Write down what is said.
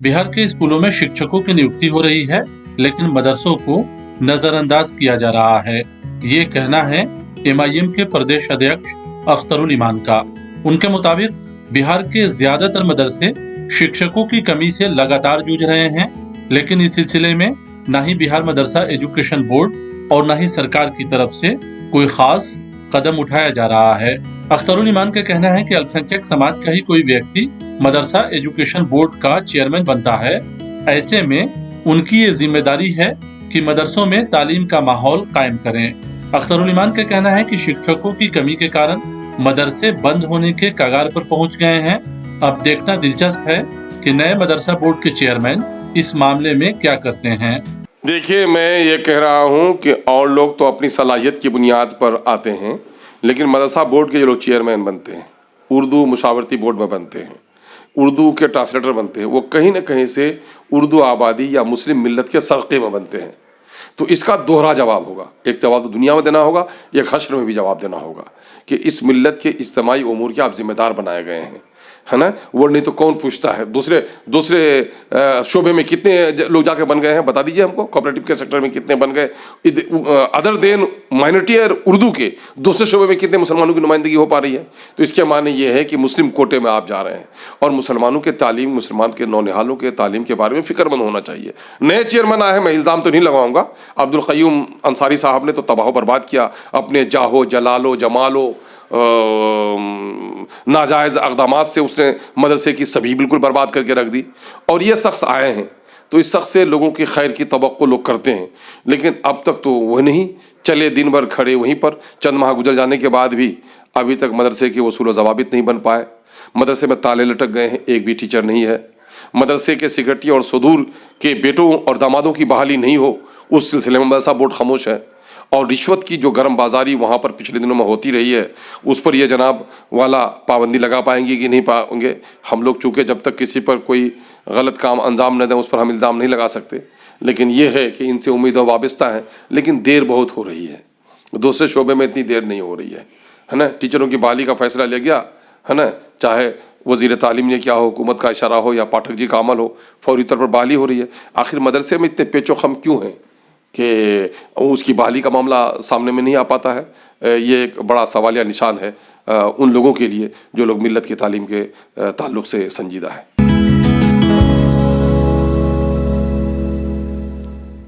बिहार के स्कूलों में शिक्षकों की नियुक्ति हो रही है, लेकिन मदरसों को नजरअंदाज किया जा रहा है। ये कहना है एमआईएम के प्रदेश अध्यक्ष अख्तरुल ईमान का। उनके मुताबिक बिहार के ज्यादातर मदरसे शिक्षकों की कमी से लगातार जूझ रहे हैं, लेकिन इस सिलसिले में न ही बिहार मदरसा एजुकेशन बोर्ड और न ही सरकार की तरफ से कोई खास कदम उठाया जा रहा है। अख्तरुल ईमान का कहना है कि अल्पसंख्यक समाज का ही कोई व्यक्ति मदरसा एजुकेशन बोर्ड का चेयरमैन बनता है। ऐसे में उनकी ये जिम्मेदारी है कि मदरसों में तालीम का माहौल कायम करें। अख्तरुल ईमान का कहना है कि शिक्षकों की कमी के कारण मदरसे बंद होने के कगार पर पहुंच गए हैं। अब देखना दिलचस्प है कि नए मदरसा बोर्ड के चेयरमैन इस मामले में क्या करते हैं। देखिए, मैं ये कह रहा हूँ कि और लोग तो अपनी सलाहियत की बुनियाद पर आते हैं, लेकिन मदरसा बोर्ड के जो लोग चेयरमैन बनते हैं, उर्दू मुशावरती बोर्ड में बनते हैं, उर्दू के ट्रांसलेटर बनते हैं, वो कहीं ना कहीं से उर्दू आबादी या मुस्लिम मिल्लत के सरक़े में बनते हैं। तो इसका दोहरा जवाब होगा, एक जवाब तो दुनिया में देना होगा, एक हश्र में भी जवाब देना होगा कि इस मिल्लत के इज्तिमाई उमूर के आप जिम्मेदार बनाए गए हैं, है ना। वो नहीं तो कौन पूछता है। दूसरे शोबे में कितने लोग जाके बन गए हैं, बता दीजिए हमको। कोऑपरेटिव के सेक्टर में कितने बन गए, अदर देन माइनॉरिटी और उर्दू के दूसरे शोबे में कितने मुसलमानों की नुमाइंदगी हो पा रही है। तो इसके माने ये है कि मुस्लिम कोटे में आप जा रहे हैं और मुसलमानों के तालीम, मुसलमान के नौनिहालों के तालीम के बारे में फिक्रमंद होना चाहिए। नए चेयरमैन आए हैं, मैं इल्ज़ाम तो नहीं लगाऊंगा। अब्दुल क़य्यूम अंसारी साहब ने तो तबाह बर्बाद किया, अपने जाहो जलालो जमालो नाजायज़ अक़दामात से उसने मदरसे की सभी बिल्कुल बर्बाद करके रख दी। और ये शख्स आए हैं तो इस शख्स से लोगों की खैर की तवक्को लोग करते हैं, लेकिन अब तक तो वह नहीं चले, दिन भर खड़े वहीं पर। चंद माह गुजर जाने के बाद भी अभी तक मदरसे के वसूल व ज़वाबित नहीं बन पाए। मदरसे में ताले लटक गए हैं, एक भी टीचर नहीं है। मदरसे के सेक्रेटरी और सदूर के बेटों और दामादों की बहाली नहीं हो, उस सिलसिले में मदरसा बोर्ड खामोश है। और रिश्वत की जो गर्म बाजारी वहाँ पर पिछले दिनों में होती रही है, उस पर यह जनाब वाला पाबंदी लगा पाएंगे कि नहीं पाएंगे। हम लोग चूँकि जब तक किसी पर कोई गलत काम अंजाम न दें उस पर हम इल्ज़ाम नहीं लगा सकते, लेकिन यह है कि इनसे उम्मीद वाबस्ता है, लेकिन देर बहुत हो रही है। दूसरे शोबे में इतनी देर नहीं हो रही है ना। टीचरों की बहाली का फैसला लिया गया है ना, चाहे वज़ीर तालीम ने क्या हो, हुकूमत का इशारा हो या पाठक जी का अमल हो, फौरी तौर पर बहाली हो रही है। आखिर मदरसे में इतने पेचो खम क्यों हैं कि उसकी बहाली का मामला सामने में नहीं आ पाता है। ये एक बड़ा सवालिया निशान है उन लोगों के लिए जो लोग मिल्लत की तालीम के ताल्लुक़ से संजीदा है।